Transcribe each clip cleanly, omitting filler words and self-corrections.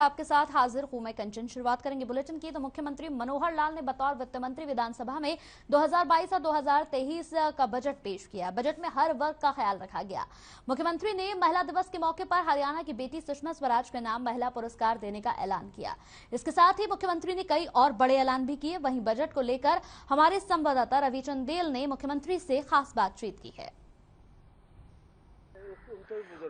आपके साथ हाजिर हूं मैं कंचन। शुरुआत करेंगे बुलेटिन की। तो मुख्यमंत्री मनोहर लाल ने बतौर वित्त मंत्री विधानसभा में 2022 और 2023 का बजट पेश किया। बजट में हर वर्ग का ख्याल रखा गया। मुख्यमंत्री ने महिला दिवस के मौके पर हरियाणा की बेटी सुषमा स्वराज के नाम महिला पुरस्कार देने का ऐलान किया। इसके साथ ही मुख्यमंत्री ने कई और बड़े ऐलान भी किए। वहीं बजट को लेकर हमारे संवाददाता रवि चंदेल ने मुख्यमंत्री से खास बातचीत की है।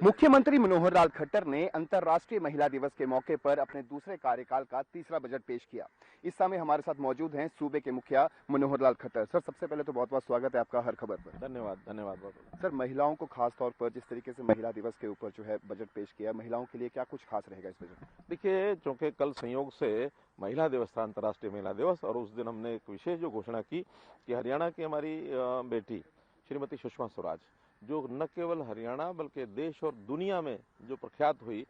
मुख्यमंत्री मनोहर लाल खट्टर ने अंतर्राष्ट्रीय महिला दिवस के मौके पर अपने दूसरे कार्यकाल का तीसरा बजट पेश किया। इस समय हमारे साथ मौजूद हैं सूबे के मुखिया मनोहर लाल खट्टर। सर, सबसे पहले तो बहुत बहुत स्वागत है आपका हर खबर पर। धन्यवाद बहुत। सर, महिलाओं को खास तौर पर जिस तरीके से महिला दिवस के ऊपर जो है बजट पेश किया, महिलाओं के लिए क्या कुछ खास रहेगा इस बजट में? देखिए, चूंकि कल संयोग से महिला दिवस था, अंतर्राष्ट्रीय महिला दिवस, और उस दिन हमने एक विशेष जो घोषणा की कि हरियाणा की हमारी बेटी श्रीमती सुषमा स्वराज, जो न केवल हरियाणा बल्कि देश और दुनिया में जो प्रख्यात हुई,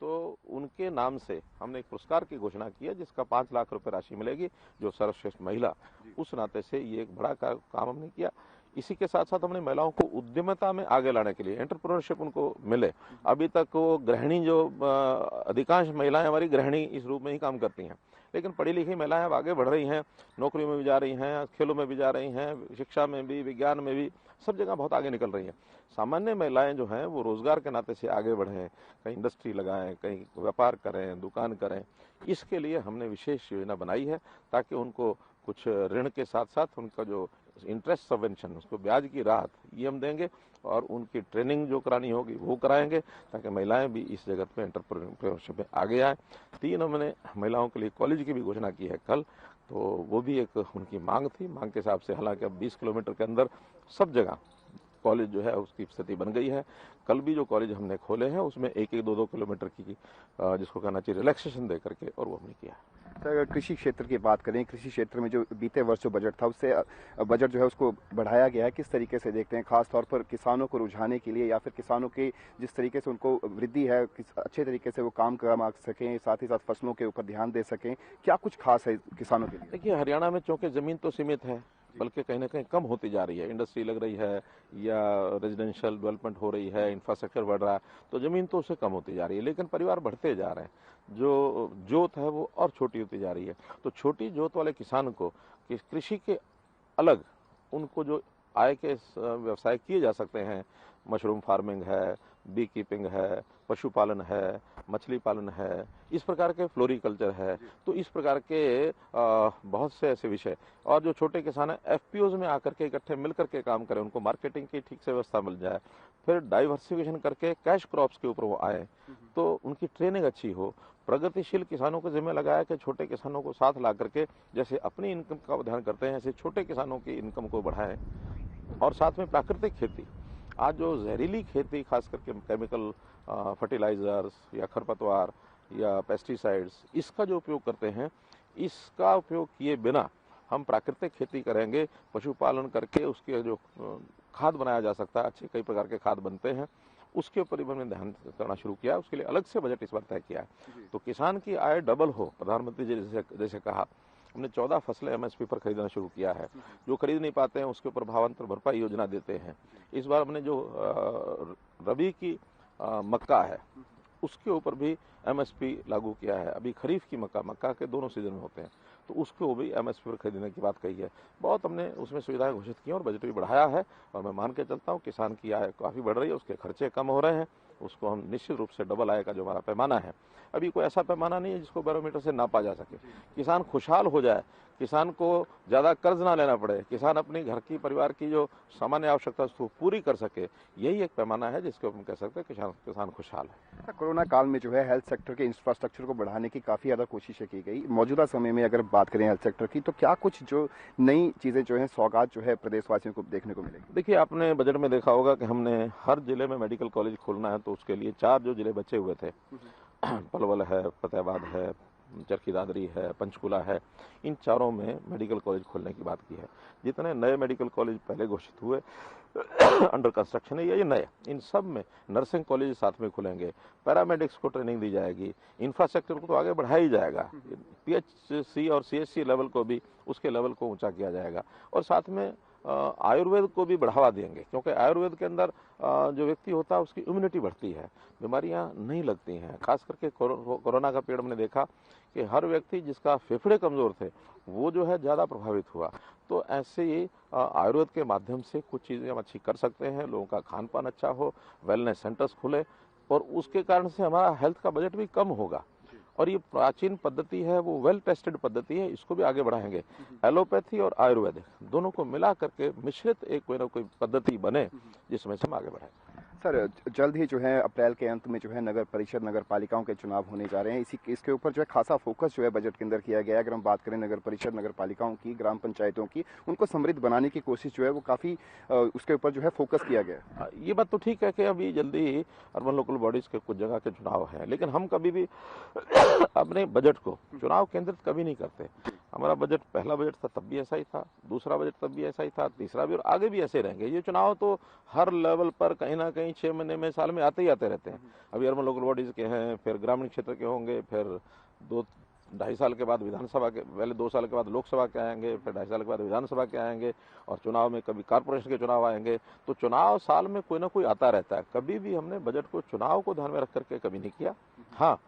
तो उनके नाम से हमने एक पुरस्कार की घोषणा की है जिसका 5 लाख रुपए राशि मिलेगी, जो सर्वश्रेष्ठ महिला। उस नाते से ये एक बड़ा काम हमने किया। इसी के साथ साथ हमने महिलाओं को उद्यमिता में आगे लाने के लिए, एंटरप्रेन्योरशिप उनको मिले। अभी तक वो गृहिणी, जो अधिकांश महिलाएं हमारी गृहिणी इस रूप में ही काम करती हैं, लेकिन पढ़ी लिखी महिलाएं अब आगे बढ़ रही हैं, नौकरियों में भी जा रही हैं, खेलों में भी जा रही हैं, शिक्षा में भी, विज्ञान में भी, सब जगह बहुत आगे निकल रही हैं। सामान्य महिलाएं जो हैं वो रोजगार के नाते से आगे बढ़ें, कहीं इंडस्ट्री लगाएं, कहीं व्यापार करें, दुकान करें। इसके लिए हमने विशेष योजना बनाई है ताकि उनको कुछ ऋण के साथ साथ उनका जो इंटरेस्ट सबवेंशन, उसको ब्याज की राहत ये हम देंगे, और उनकी ट्रेनिंग जो करानी होगी वो कराएंगे ताकि महिलाएं भी इस जगत में एंटरप्रेन्योरशिप में आगे आए। 3 हमने महिलाओं के लिए कॉलेज की भी घोषणा की है कल, तो वो भी एक उनकी मांग थी। मांग के हिसाब से हालांकि अब 20 किलोमीटर के अंदर सब जगह कॉलेज जो है उसकी स्थिति बन गई है। कल भी जो कॉलेज हमने खोले हैं उसमें 1-1, 2-2 किलोमीटर की जिसको कहना चाहिए रिलैक्सेशन दे करके, और वो हमने किया है। सर, कृषि क्षेत्र की बात करें, कृषि क्षेत्र में जो बीते वर्ष जो बजट था उससे बजट जो है उसको बढ़ाया गया है, किस तरीके से देखते हैं, खास तौर पर किसानों को रुझाने के लिए, या फिर किसानों की जिस तरीके से उनको वृद्धि है, किस अच्छे तरीके से वो काम कमा सकें, साथ ही साथ फसलों के ऊपर ध्यान दे सकें, क्या कुछ खास है किसानों के लिए? देखिए, हरियाणा में चूंकि जमीन तो सीमित है, बल्कि कहीं ना कहीं कम होती जा रही है, इंडस्ट्री लग रही है या रेजिडेंशियल डेवलपमेंट हो रही है, इंफ्रास्ट्रक्चर बढ़ रहा है, तो जमीन तो उससे कम होती जा रही है, लेकिन परिवार बढ़ते जा रहे हैं, जो जोत है वो और छोटी होती जा रही है। तो छोटी जोत वाले किसान को कृषि के अलग उनको जो आय के व्यवसाय किए जा सकते हैं, मशरूम फार्मिंग है, बी कीपिंग है, पशुपालन है, मछली पालन है, इस प्रकार के फ्लोरिकल्चर है, तो इस प्रकार के बहुत से ऐसे विषय, और जो छोटे किसान हैं एफपीओज में आकर के इकट्ठे मिलकर के काम करें, उनको मार्केटिंग की ठीक से व्यवस्था मिल जाए, फिर डाइवर्सिफिकेशन करके कैश क्रॉप्स के ऊपर वो आए, तो उनकी ट्रेनिंग अच्छी हो। प्रगतिशील किसानों को जिम्मे लगाया कि छोटे किसानों को साथ ला करके जैसे अपनी इनकम का ध्यान करते हैं, ऐसे छोटे किसानों की इनकम को बढ़ाएं। और साथ में प्राकृतिक खेती, आज जो जहरीली खेती, खास करके केमिकल फर्टिलाइजर्स या खरपतवार या पेस्टिसाइड्स, इसका जो उपयोग करते हैं, इसका उपयोग किए बिना हम प्राकृतिक खेती करेंगे, पशुपालन करके उसके जो खाद बनाया जा सकता है, अच्छे कई प्रकार के खाद बनते हैं, उसके ऊपर भी हमने ध्यान करना शुरू किया। उसके लिए अलग से बजट इस बार तय किया है, तो किसान की आय डबल हो। प्रधानमंत्री जी जैसे कहा, हमने 14 फसलें एमएसपी पर खरीदना शुरू किया है। जो खरीद नहीं पाते हैं उसके ऊपर भावांतर भरपाई योजना देते हैं। इस बार हमने जो रबी की मक्का है उसके ऊपर भी एमएसपी लागू किया है। अभी खरीफ की मक्का के दोनों सीजन में होते हैं, तो उसको भी एमएसपी पर खरीदने की बात कही है। बहुत हमने उसमें सुविधाएं घोषित की और बजट भी बढ़ाया है, और मैं मान के चलता हूँ किसान की आय काफी बढ़ रही है, उसके खर्चे कम हो रहे हैं, उसको हम निश्चित रूप से डबल आय का जो हमारा पैमाना है, अभी कोई ऐसा पैमाना नहीं है जिसको बैरोमीटर से नापा जा सके। किसान खुशहाल हो जाए, किसान को ज्यादा कर्ज ना लेना पड़े, किसान अपनी घर की, परिवार की जो सामान्य आवश्यकता उसको पूरी कर सके, यही एक पैमाना है जिसको हम कह सकते हैं किसान खुशहाल है। कोरोना काल में जो है हेल्थ सेक्टर के इंफ्रास्ट्रक्चर को बढ़ाने की काफी ज्यादा कोशिशें की गई। मौजूदा समय में अगर बात करें हेल्थ सेक्टर की, तो क्या कुछ जो नई चीजें जो है, सौगात जो है प्रदेशवासियों को देखने को मिलेगी? देखिए, आपने बजट में देखा होगा कि हमने हर जिले में मेडिकल कॉलेज खोलना है, तो उसके लिए 4 जो जिले बचे हुए थे, पलवल है, फतेहाबाद है, चरखी दादरी है, पंचकुला है, इन चारों में मेडिकल कॉलेज खोलने की बात की है। जितने नए मेडिकल कॉलेज पहले घोषित हुए, अंडर कंस्ट्रक्शन है, ये नए, इन सब में नर्सिंग कॉलेज साथ में खुलेंगे, पैरामेडिक्स को ट्रेनिंग दी जाएगी, इंफ्रास्ट्रक्चर को तो आगे बढ़ाया ही जाएगा, पीएचसी और सीएचसी लेवल को भी, उसके लेवल को ऊंचा किया जाएगा, और साथ में आयुर्वेद को भी बढ़ावा देंगे, क्योंकि आयुर्वेद के अंदर जो व्यक्ति होता है उसकी इम्यूनिटी बढ़ती है, बीमारियां नहीं लगती हैं। खास करके कोरोना का पीरियड में देखा कि हर व्यक्ति जिसका फेफड़े कमजोर थे वो जो है ज़्यादा प्रभावित हुआ। तो ऐसे ही आयुर्वेद के माध्यम से कुछ चीज़ें हम अच्छी कर सकते हैं, लोगों का खान पान अच्छा हो, वेलनेस सेंटर्स खुले और उसके कारण से हमारा हेल्थ का बजट भी कम होगा। और ये प्राचीन पद्धति है, वो वेल टेस्टेड पद्धति है, इसको भी आगे बढ़ाएंगे। एलोपैथी और आयुर्वेद दोनों को मिला करके मिश्रित एक कोई ना कोई पद्धति बने जिसमें से हम आगे बढ़ाएं। सर, जल्द ही जो है अप्रैल के अंत में जो है नगर परिषद नगर पालिकाओं के चुनाव होने जा रहे हैं। इसके ऊपर जो है खासा फोकस जो है बजट के अंदर किया गया है। अगर हम बात करें नगर परिषद नगर पालिकाओं की, ग्राम पंचायतों की, उनको समृद्ध बनाने की कोशिश जो है वो काफी उसके ऊपर जो है फोकस किया गया है। ये बात तो ठीक है कि अभी जल्दी ही अर्बन लोकल बॉडीज के कुछ जगह के चुनाव है, लेकिन हम कभी भी अपने बजट को चुनाव केंद्रित कभी नहीं करते। हमारा बजट, पहला बजट था तब भी ऐसा ही था, दूसरा बजट तब भी ऐसा ही था, तीसरा भी और आगे भी ऐसे रहेंगे। ये चुनाव तो हर लेवल पर कहीं ना कहीं 6 महीने में, साल में आते ही आते रहते हैं। अभी अर्बन लोकल बॉडीज के हैं, फिर ग्रामीण क्षेत्र के होंगे, फिर 2-2.5 साल के बाद विधानसभा के, पहले 2 साल के बाद लोकसभा के आएंगे, फिर 2.5 साल के बाद विधानसभा के आएंगे और चुनाव में कभी कारपोरेशन के चुनाव आएंगे। तो चुनाव साल में कोई ना कोई आता रहता है। कभी भी हमने बजट को चुनाव को ध्यान में रख करके कभी नहीं किया। हाँ,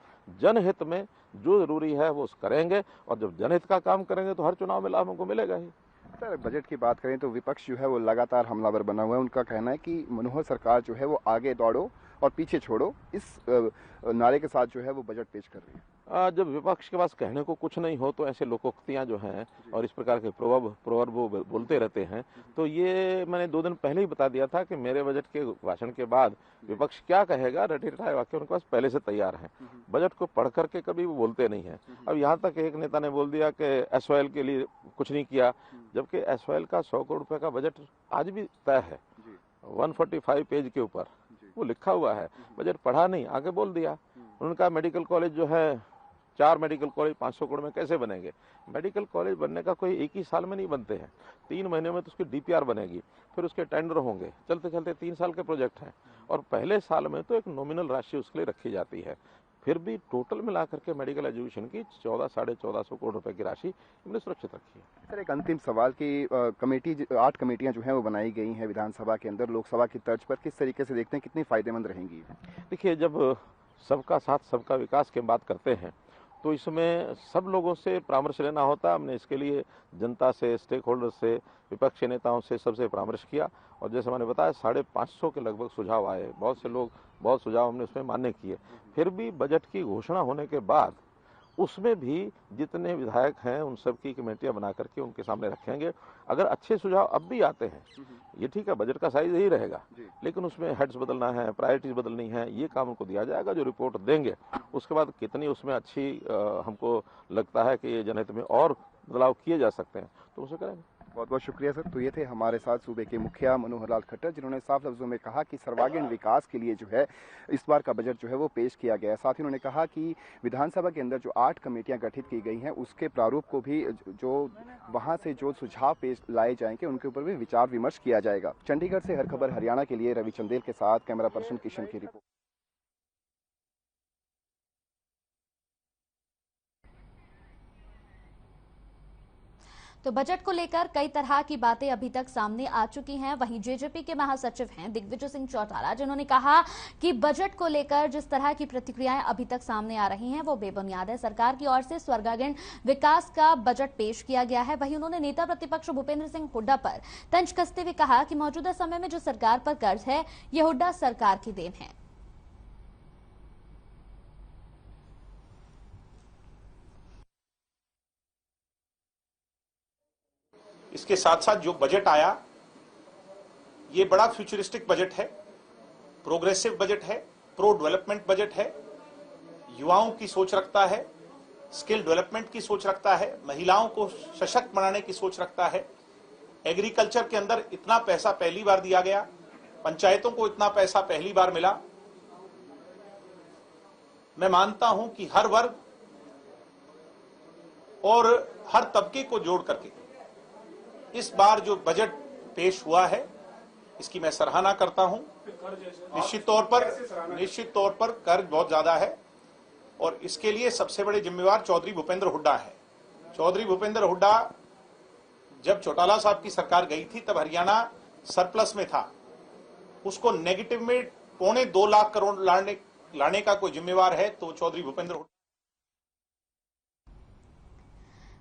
जनहित में जो जरूरी है वो करेंगे और जब जनहित का काम करेंगे तो हर चुनाव में लाभ हमको मिलेगा ही। सर, बजट की बात करें तो विपक्ष जो है वो लगातार हमलावर बना हुआ है। उनका कहना है कि मनोहर सरकार जो है वो आगे दौड़ो और पीछे छोड़ो, इस नारे के साथ जो है वो बजट पेश कर रही है। जब विपक्ष के पास कहने को कुछ नहीं हो तो ऐसे लोकोक्तियां जो हैं और इस प्रकार के प्रोवर्ब वो बोलते रहते हैं। तो ये मैंने 2 दिन पहले ही बता दिया था कि मेरे बजट के भाषण के बाद विपक्ष क्या कहेगा, रटे रटाए वाक्य उनके पास पहले से तैयार हैं। बजट को पढ़ करके कभी वो बोलते नहीं है। अब यहाँ तक एक नेता ने बोल दिया कि SYL के लिए कुछ नहीं किया, जबकि SYL का 100 करोड़ रुपए का बजट आज भी तय है, 145 पेज के ऊपर वो लिखा हुआ है। बजट पढ़ा नहीं, आगे बोल दिया। उनका मेडिकल कॉलेज जो है, 4 मेडिकल कॉलेज 500 करोड़ में कैसे बनेंगे? मेडिकल कॉलेज बनने का कोई एक ही साल में नहीं बनते हैं, 3 महीने में तो उसकी DPR बनेगी, फिर उसके टेंडर होंगे, चलते चलते 3 साल के प्रोजेक्ट हैं और पहले साल में तो एक नॉमिनल राशि उसके लिए रखी जाती है। फिर भी टोटल मिलाकर के मेडिकल एजुकेशन की 14-1450 करोड़ रुपए की राशि हमने सुरक्षित रखी है। सर, एक अंतिम सवाल की कमेटी 8 कमेटियां जो हैं वो बनाई गई हैं विधानसभा के अंदर, लोकसभा की तर्ज पर, किस तरीके से देखते हैं, कितनी फायदेमंद रहेंगी? देखिए, जब सबका साथ सबका विकास की बात करते हैं तो इसमें सब लोगों से परामर्श लेना होता है। हमने इसके लिए जनता से, स्टेक होल्डर से, विपक्षी नेताओं से सबसे परामर्श किया और जैसे मैंने बताया 550 के लगभग सुझाव आए। बहुत से लोग, बहुत सुझाव हमने उसमें मान्य किए। फिर भी बजट की घोषणा होने के बाद उसमें भी जितने विधायक हैं उन सब की कमेटियां बना करके उनके सामने रखेंगे। अगर अच्छे सुझाव अब भी आते हैं, ये ठीक है, बजट का साइज यही रहेगा, लेकिन उसमें हेड्स बदलना है, प्रायोरिटीज बदलनी है, ये काम उनको दिया जाएगा। जो रिपोर्ट देंगे उसके बाद कितनी उसमें अच्छी हमको लगता है कि ये जनहित में और बदलाव किए जा सकते हैं तो उसे करेंगे। बहुत बहुत शुक्रिया सर। तो ये थे हमारे साथ सूबे के मुखिया मनोहर लाल खट्टर, जिन्होंने साफ लफ्जों में कहा कि सर्वांगीण विकास के लिए जो है इस बार का बजट जो है वो पेश किया गया है। साथ ही उन्होंने कहा कि विधानसभा के अंदर जो 8 कमेटियां गठित की गई हैं उसके प्रारूप को भी, जो वहां से जो सुझाव पेश लाए जाएंगे उनके ऊपर भी विचार विमर्श किया जाएगा। चंडीगढ़ से हर खबर हरियाणा के लिए रवि चंदेल के साथ कैमरा पर्सन किशन की रिपोर्ट। तो बजट को लेकर कई तरह की बातें अभी तक सामने आ चुकी हैं। वहीं जेजेपी के महासचिव हैं दिग्विजय सिंह चौटाला, जिन्होंने कहा कि बजट को लेकर जिस तरह की प्रतिक्रियाएं अभी तक सामने आ रही हैं वो बेबुनियाद है। सरकार की ओर से स्वर्गागीण विकास का बजट पेश किया गया है। वहीं उन्होंने नेता प्रतिपक्ष भूपेंद्र सिंह हुड्डा पर तंज कसते हुए कहा कि मौजूदा समय में जो सरकार पर कर्ज है ये हुड्डा सरकार की देन है। इसके साथ साथ जो बजट आया ये बड़ा फ्यूचरिस्टिक बजट है, प्रोग्रेसिव बजट है, प्रो डेवलपमेंट बजट है, युवाओं की सोच रखता है, स्किल डेवलपमेंट की सोच रखता है, महिलाओं को सशक्त बनाने की सोच रखता है। एग्रीकल्चर के अंदर इतना पैसा पहली बार दिया गया, पंचायतों को इतना पैसा पहली बार मिला। मैं मानता हूं कि हर वर्ग और हर तबके को जोड़ करके इस बार जो बजट पेश हुआ है इसकी मैं सराहना करता हूं। निश्चित तौर पर कर्ज बहुत ज्यादा है और इसके लिए सबसे बड़े जिम्मेवार चौधरी भूपेंद्र हुड्डा है। चौधरी भूपेंद्र हुड्डा, जब चौटाला साहब की सरकार गई थी तब हरियाणा सरप्लस में था उसको नेगेटिव में 2.25 लाख करोड़ लाने का कोई जिम्मेवार है तो चौधरी भूपेंद्र हुड्डा।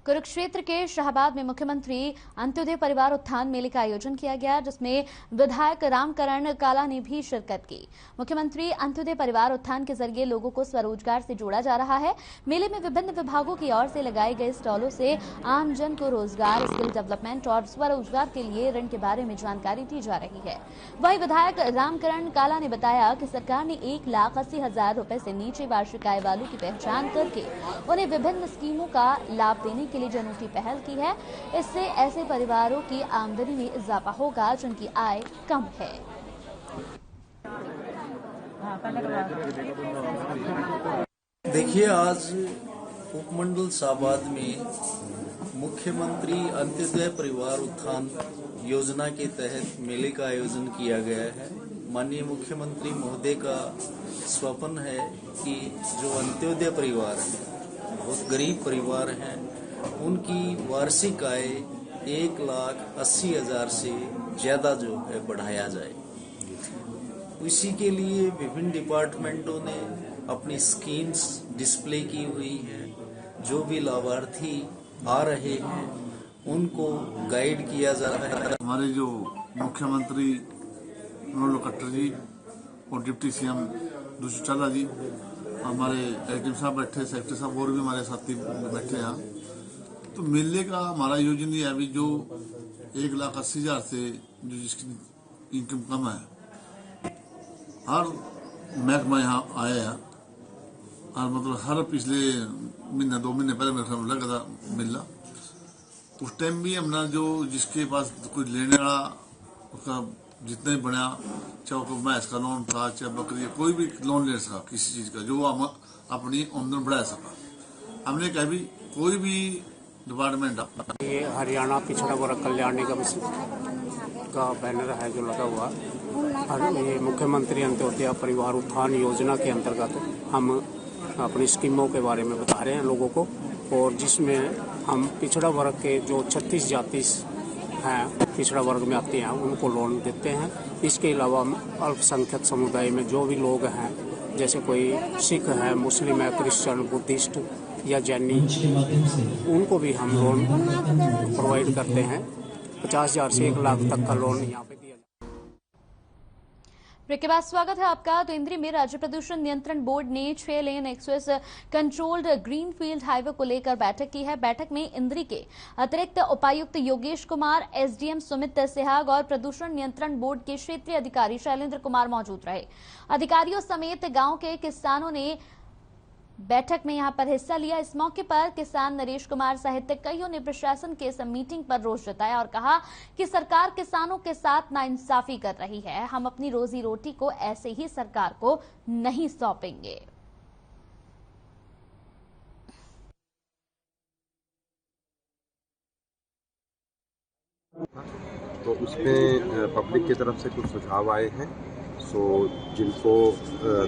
कुरुक्षेत्र के शाहबाद में मुख्यमंत्री अंत्योदय परिवार उत्थान मेले का आयोजन किया गया, जिसमें विधायक रामकरण काला ने भी शिरकत की। मुख्यमंत्री अंत्योदय परिवार उत्थान के जरिए लोगों को स्वरोजगार से जोड़ा जा रहा है। मेले में विभिन्न विभागों की ओर से लगाए गए स्टॉलों से आमजन को रोजगार, स्किल डेवलपमेंट और स्वरोजगार के लिए ऋण के बारे में जानकारी दी जा रही है। वहीं विधायक रामकरण काला ने बताया कि सरकार ने 1,80,000 रुपए से नीचे वार्षिक आय वालों की पहचान करके उन्हें विभिन्न स्कीमों का लाभ देने के लिए अनूठी पहल की है। इससे ऐसे परिवारों की आमदनी में इजाफा होगा जिनकी आय कम है। देखिए, आज उपमंडल शाहबाद में मुख्यमंत्री अंत्योदय परिवार उत्थान योजना के तहत मेले का आयोजन किया गया है। माननीय मुख्यमंत्री महोदय का स्वप्न है कि जो अंत्योदय परिवार है, बहुत गरीब परिवार हैं, उनकी वार्षिक आय 1,80,000 से ज्यादा जो है बढ़ाया जाए। इसी के लिए विभिन्न डिपार्टमेंटों ने अपनी स्कीम्स डिस्प्ले की हुई हैं। जो भी लाभार्थी आ रहे हैं उनको गाइड किया जा रहा है। हमारे जो मुख्यमंत्री मनोहर खट्टर जी और डिप्टी सीएम दूसरी चाला जी, हमारे एसडीएम साहब बैठे, सेक्रेटरी साहब और भी हमारे साथी बैठे हैं। तो मेले का हमारा योजना ये अभी जो 1,80,000 से जो जिसकी इनकम कम है, हर महकमा यहाँ आया है और मतलब हर पिछले महीना 2 महीने पहले मेरे ख्याल लगा था मेला। उस टाइम भी हमने जो जिसके पास कोई लेने वाला उसका जितना ही बना, चाहे कोई भैंस का लोन था, चाहे बकरी, कोई भी लोन ले सका किसी चीज का, जो हम अपनी आमदन बढ़ा सका। हमने कहा भी कोई भी डिपार्टमेंट, ये हरियाणा पिछड़ा वर्ग कल्याण निगम का बैनर है जो लगा हुआ, और ये मुख्यमंत्री अंत्योदय परिवार उत्थान योजना के अंतर्गत हम अपनी स्कीमों के बारे में बता रहे हैं लोगों को, और जिसमें हम पिछड़ा वर्ग के जो 36 जाति हैं, पिछड़ा वर्ग में आते हैं, उनको लोन देते हैं। इसके अलावा अल्पसंख्यक समुदाय में जो भी लोग हैं, जैसे कोई सिख है, मुस्लिम है, क्रिश्चियन, बुद्धिस्ट या जैनी, उनको भी हम लोन प्रोवाइड करते हैं। 50,000 से 1 लाख तक का लोन यहाँ पे दिया। ब्रेक के बाद स्वागत है आपका। तो इंद्री में राज्य प्रदूषण नियंत्रण बोर्ड ने 6 लेन एक्सप्रेस कंट्रोल्ड ग्रीनफील्ड हाईवे को लेकर बैठक की है। बैठक में इंद्री के अतिरिक्त उपायुक्त योगेश कुमार, एसडीएम सुमित सिहाग और प्रदूषण नियंत्रण बोर्ड के क्षेत्रीय अधिकारी शैलेंद्र कुमार मौजूद रहे। अधिकारियों समेत गांव के किसानों ने बैठक में यहां पर हिस्सा लिया। इस मौके पर किसान नरेश कुमार सहित कईयों ने प्रशासन के इस मीटिंग पर रोष जताया और कहा कि सरकार किसानों के साथ नाइंसाफी कर रही है। हम अपनी रोजी रोटी को ऐसे ही सरकार को नहीं सौंपेंगे। तो उसमें पब्लिक की तरफ से कुछ सुझाव आए हैं। जिनको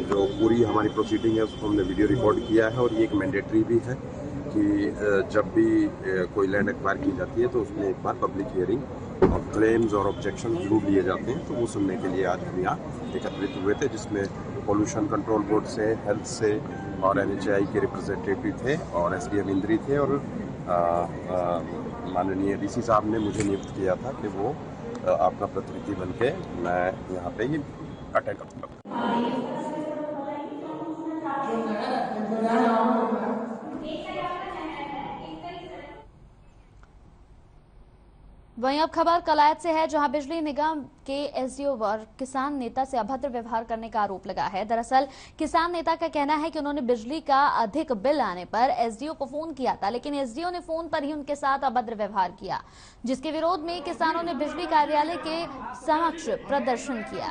जो पूरी हमारी प्रोसीडिंग है उसको हमने वीडियो रिकॉर्ड किया है, और ये एक मैंडेटरी भी है कि जब भी कोई लैंड एक्वायर की जाती है तो उसमें एक बार पब्लिक हियरिंग और क्लेम्स और ऑब्जेक्शन जरूर लिए जाते हैं। तो वो सुनने के लिए आज हम यहाँ एकत्रित हुए थे, जिसमें पोल्यूशन कंट्रोल बोर्ड से, हेल्थ से और NHAI के रिप्रेजेंटेटिव थे और SDM इंद्री थे, और माननीय DC साहब ने मुझे नियुक्त किया था कि वो अपना प्रतिनिधि बन के मैं यहाँ पे ये अटेंड करूँगा। वहीं अब खबर कलायत से है, जहां बिजली निगम के एसडीओ और किसान नेता से अभद्र व्यवहार करने का आरोप लगा है। दरअसल किसान नेता का कहना है कि उन्होंने बिजली का अधिक बिल आने पर एसडीओ को फोन किया था, लेकिन एसडीओ ने फोन पर ही उनके साथ अभद्र व्यवहार किया, जिसके विरोध में किसानों ने बिजली कार्यालय के समक्ष प्रदर्शन किया।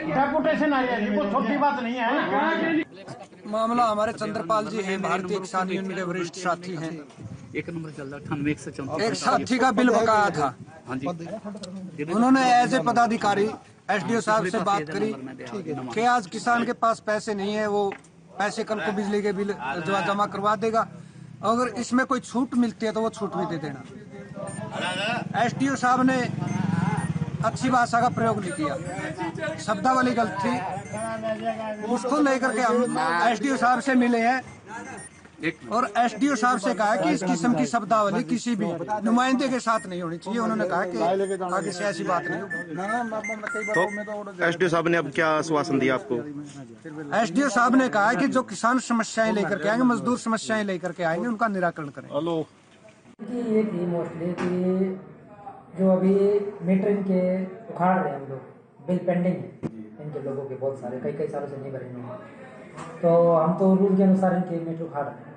डेपुटेशन आई है, वो छोटी बात नहीं है। मामला हमारे चंद्रपाल जी हैं, भारतीय किसान यूनियन के वरिष्ठ साथी हैं। 1 नंबर चल रहा 98 एक साथी का बिल बकाया था। हाँ जी, उन्होंने एज ए पदाधिकारी एसडीओ साहब से बात करी कि आज किसान के पास पैसे नहीं है, वो पैसे कल को बिजली के बिल जमा करवा देगा, अगर इसमें कोई छूट मिलती है तो वो छूट भी दे देना। एसडीओ साहब ने अच्छी भाषा का प्रयोग नहीं किया, शब्दावली गलत थी। उसको लेकर के हम एसडीओ साहब से मिले हैं और एसडीओ साहब से कहा कि इस किस्म की शब्दावली किसी भी नुमाइंदे के साथ नहीं होनी चाहिए। उन्होंने कहा कि आगे से ऐसी बात नहीं होगी। तो एसडीओ साहब ने अब क्या आश्वासन दिया आपको? एसडीओ साहब ने कहा कि जो किसान समस्याएं लेकर के आएंगे, मजदूर समस्याएं लेकर के आएंगे, उनका निराकरण करें। ये थी मोस्टली कि जो अभी मीटर इनके उखाड़ रहे हैं हम लोग, बिल पेंडिंग है इनके लोगों के बहुत सारे, कई सालों से नहीं भरे हैं, तो हम तो रूल के अनुसार इनके मीटर उखाड़ रहे हैं।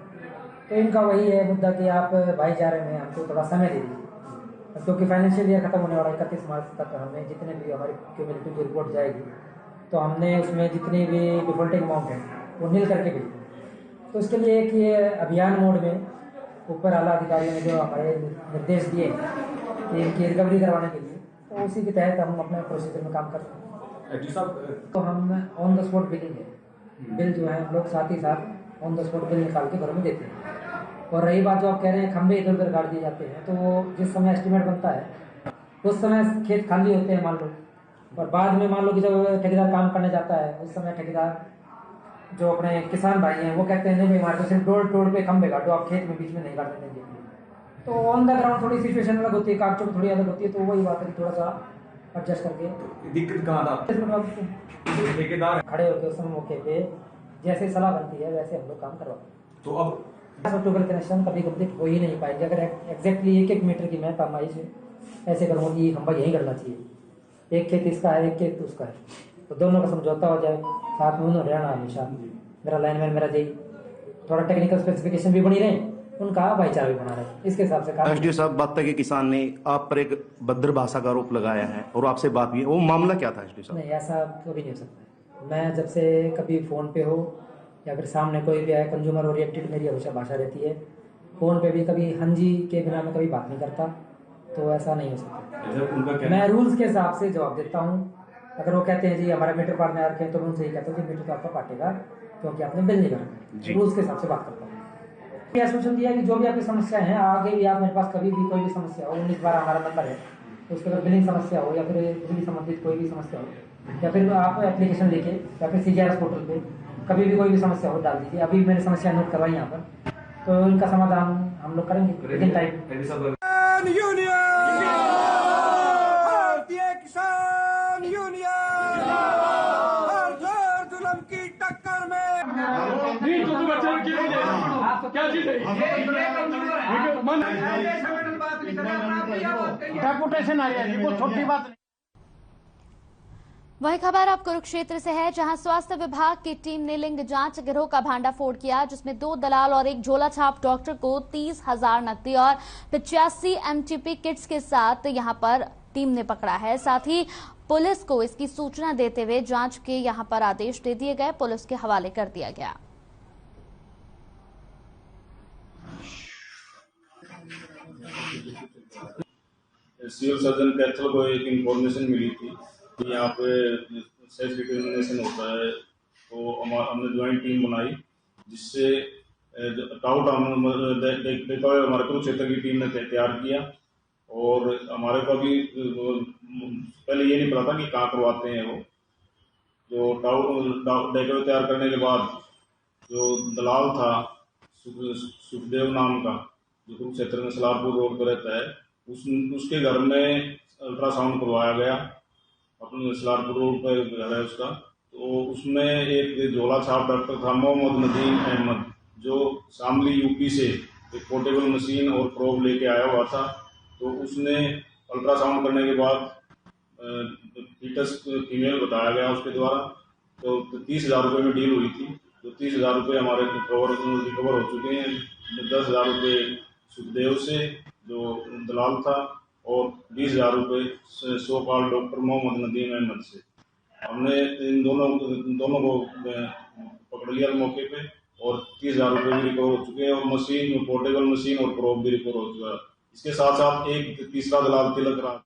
तो इनका वही है मुद्दा कि आप भाईचारे में हमको थोड़ा समय दे दीजिए, क्योंकि फाइनेंशियल ईयर खत्म होने वाला 31 मार्च तक हमें जितने भी हमारी क्यूमुलेटिव की रिपोर्ट जाएगी तो हमने उसमें जितनी भी डिफॉल्टिंग अमाउंट है वो नील करके भेजी। तो इसके लिए एक ये अभियान मोड में ऊपर आला अधिकारियों ने जो हमारे निर्देश दिए कि इनकी रिकवरी करवाने के लिए, तो उसी के तहत हम अपने प्रोसीजर में काम कर रहे हैं। तो हम ऑन द स्पॉट बिलिंग है, बिल जो है हम लोग साथ ही साथ ऑन द स्पॉट बिल निकाल के घरों में देते हैं। और रही बात जो आप कह रहे हैं खंभे इधर उधर गाड़ दिए जाते हैं, तो जिस समय एस्टिमेट बनता है उस समय खेत खाली होते हैं मान लो, और बाद में मान लो कि जब ठेकेदार काम करने जाता है उस समय ठेकेदार जो अपने किसान भाई हैं वो कहते हैं नहीं हमारे तो सिर्फ डोर पे खंभे काटो, आप खेत में बीच में नहीं काटने देंगे। तो ऑन द ग्राउंड थोड़ी सिचुएशन अलग होती है, कागजों में थोड़ी अलग होती है, तो वही बात है थोड़ा सा एडजस्ट करके। दिक्कत कहाँ ठेकेदार खड़े होकर उस समय मौके पे जैसे सलाह बनती है वैसे हम लोग काम करवाते हैं। तो अब अक्टूबर कनेक्शन कभी कंप्लीट हो ही नहीं पाएंगे अगर एग्जैक्टली 1-1 मीटर की मैं पैमाइश ऐसे करूँगा कि खंभा यहीं करना चाहिए, एक खेत इसका है एक खेत उसका है, तो दोनों का समझौता हो जाए, साथ में उन्होंने रहना हमेशा, मेरा लाइनमैन मेरा जी, थोड़ा टेक्निकल स्पेसिफिकेशन भी बनी रहे, उनका भाईचारा भी बना रहे, इसके हिसाब से काम। एसडीओ साहब, बात के किसान ने आप पर एक भद्र भाषा का आरोप लगाया है और आपसे बात भी है, वो मामला क्या था एसडीओ साहब? नहीं, ऐसा कभी नहीं हो सकता। मैं जब से कभी फोन पे हो या फिर सामने कोई भी आए, कंज्यूमर ओरिएंटेड मेरी हमेशा भाषा रहती है, फोन पे भी कभी हाँ जी के बिना मैं कभी बात नहीं करता, तो ऐसा नहीं हो सकता। मैं रूल्स के हिसाब से जवाब देता हूँ। अगर वो कहते हैं जी हमारा मीटर पाटने आ रखे हैं तो मैं उनसे ही कहता हूँ कि मीटर तो आपका पाटेगा क्योंकि आपने बिल नहीं भरा, रूल्स के हिसाब से बात करता हूँ। यह सूचन दिया कि जो भी आपकी समस्या है आगे भी आप मेरे पास कभी भी कोई भी समस्या हो, 1912 हमारा नंबर है, तो उसके अगर बिलिंग समस्या हो या फिर बिजली संबंधित कोई भी समस्या हो या फिर आप एप्लीकेशन लेके या फिर CGRS पोर्टल पे कभी भी कोई भी समस्या हो डाल दीजिए। अभी मैंने समस्या नोट करवाई यहाँ पर, तो इनका समाधान हम लोग करेंगे विदिन टाइम। भारतीय किसान यूनियन हर जोर जुल्म की टक्कर में क्या चीज डेपुटेशन आ रही है, वो छोटी बात नहीं। वही खबर अब कुरुक्षेत्र से है, जहां स्वास्थ्य विभाग की टीम ने लिंग जांच गिरोह का भांडाफोड़ किया, जिसमें 2 दलाल और एक झोला छाप डॉक्टर को 30,000 नकदी और 85 MTP किट्स के साथ यहां पर टीम ने पकड़ा है। साथ ही पुलिस को इसकी सूचना देते हुए जांच के यहां पर आदेश दे दिए गए, पुलिस के हवाले कर दिया गया। सिविल सर्जन कैथल को एक इंफॉर्मेशन मिली थी कि यहाँ पे सेल्फ डिटर्मिनेशन होता है, तो हमने ज्वाइंट टीम बनाई जिससे डाउट देखा हुआ हमारे कुरुक्षेत्र की टीम ने तैयार किया। और हमारे को अभी पहले ये नहीं पता था कि कहाँ करवाते हैं वो, जो डाउट डेटा तैयार करने के बाद जो दलाल था सुखदेव नाम का, जो कुरुक्षेत्र में सलारपुर रोड पर रहता है, उसके घर में अल्ट्रासाउंड करवाया गया, अपने सलारपुर रोड पर घर है उसका। तो उसमें एक झोला छाप डॉक्टर था मोहम्मद नदीम अहमद, जो शामली यूपी से एक पोर्टेबल मशीन और प्रोब लेके आया हुआ था। तो उसने अल्ट्रासाउंड करने के बाद फीटस फीमेल बताया गया उसके द्वारा, तो 30,000 रुपये में डील हुई थी। तो 30,000 रुपये हमारे रिकवर हो चुके हैं। 10,000 रुपये सुखदेव से जो दलाल था और 20,000 रुपये सो कॉल डॉक्टर मोहम्मद नदीम अहमद से। हमने इन दोनों को पकड़ लिया मौके पे और 30,000 रुपये भी रिकवर हो चुके हैं, और मशीन, पोर्टेबल मशीन और प्रोब भी रिकवर हो चुका है। इसके साथ साथ एक तीसरा दलाल तिलक राज।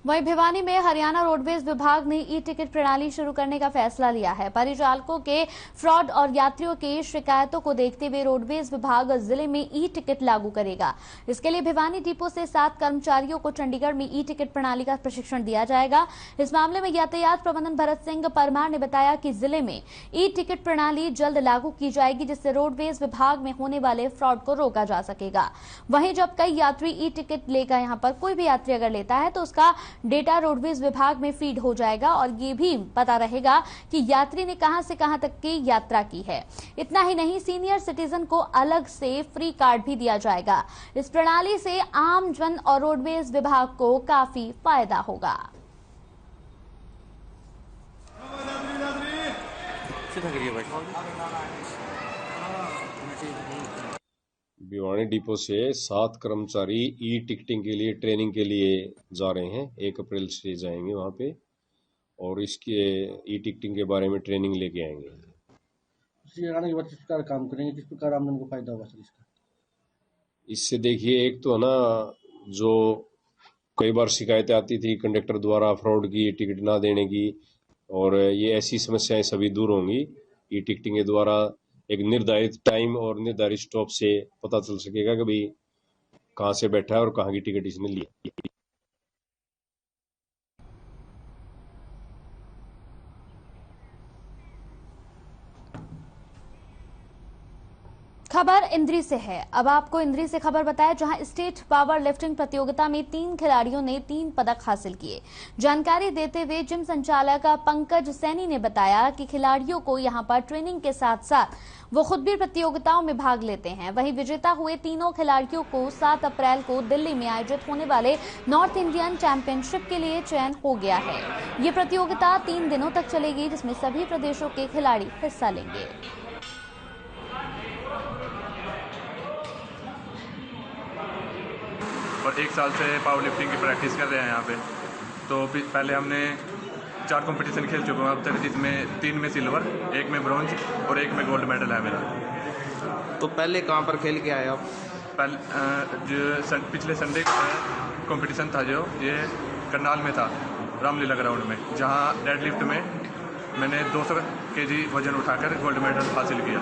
वहीं भिवानी में हरियाणा रोडवेज विभाग ने ई टिकट प्रणाली शुरू करने का फैसला लिया है। परिचालकों के फ्रॉड और यात्रियों की शिकायतों को देखते हुए रोडवेज विभाग जिले में ई टिकट लागू करेगा। इसके लिए भिवानी डिपो से 7 कर्मचारियों को चंडीगढ़ में ई टिकट प्रणाली का प्रशिक्षण दिया जाएगा। इस मामले में यातायात प्रबंधन भरत सिंह परमार ने बताया कि जिले में ई टिकट प्रणाली जल्द लागू की जाएगी, जिससे रोडवेज विभाग में होने वाले फ्रॉड को रोका जा सकेगा। वहीं जब कई यात्री ई टिकट लेकर यहां पर कोई भी यात्री अगर लेता है तो उसका डेटा रोडवेज विभाग में फीड हो जाएगा और ये भी पता रहेगा कि यात्री ने कहां से कहां तक की यात्रा की है। इतना ही नहीं, सीनियर सिटीजन को अलग से फ्री कार्ड भी दिया जाएगा। इस प्रणाली से आम जन और रोडवेज विभाग को काफी फायदा होगा। भिवानी डिपो से 7 कर्मचारी ई टिकटिंग के लिए ट्रेनिंग के लिए जा रहे हैं। 1 अप्रैल से जाएंगे वहां पे और इसके ई टिकटिंग के बारे में ट्रेनिंग लेके आएंगे। किस प्रकार काम करेंगे, किस प्रकार आमजन को फायदा होगा सर इसका? इससे देखिए, एक तो है ना, जो कई बार शिकायतें आती थी कंडक्टर द्वारा फ्रॉड की, टिकट ना देने की, और ये ऐसी समस्याएं सभी दूर होंगी। ई टिकटिंग के द्वारा एक निर्धारित टाइम और निर्धारित स्टॉप से पता चल सकेगा कि भाई कहाँ से बैठा है और कहाँ की टिकट इसने ली। खबर इंद्री से है। अब आपको इंद्री से खबर बताएं, जहां स्टेट पावर लिफ्टिंग प्रतियोगिता में 3 खिलाड़ियों ने 3 पदक हासिल किए। जानकारी देते हुए जिम संचालक पंकज सैनी ने बताया कि खिलाड़ियों को यहां पर ट्रेनिंग के साथ साथ वो खुद भी प्रतियोगिताओं में भाग लेते हैं। वहीं विजेता हुए तीनों खिलाड़ियों को 7 अप्रैल को दिल्ली में आयोजित होने वाले नॉर्थ इंडियन चैंपियनशिप के लिए चयन हो गया है। ये प्रतियोगिता 3 दिनों तक चलेगी, जिसमें सभी प्रदेशों के खिलाड़ी हिस्सा लेंगे। और 1 साल से पावर लिफ्टिंग की प्रैक्टिस कर रहे हैं यहाँ पे। तो पहले हमने 4 कंपटीशन खेल चुके हैं अब तक, जिसमें 3 में सिल्वर, 1 में ब्रॉन्ज और 1 में गोल्ड मेडल है मेरा। तो पहले कहाँ पर खेल के आए आप? पिछले संडे कंपटीशन था जो ये करनाल में था, रामलीला ग्राउंड में, जहाँ डेड लिफ्ट में मैंने 200 kg वजन उठाकर गोल्ड मेडल हासिल किया।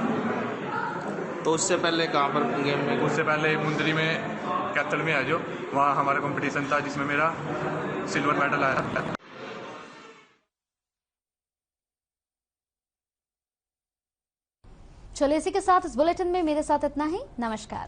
तो उससे पहले कहाँ पर गेम में? उससे पहले मुंदरी में कैथल में है जो, वहाँ हमारा कंपटीशन था जिसमें मेरा सिल्वर मेडल आया। चलिए, इसी के साथ इस बुलेटिन में मेरे साथ इतना ही। नमस्कार।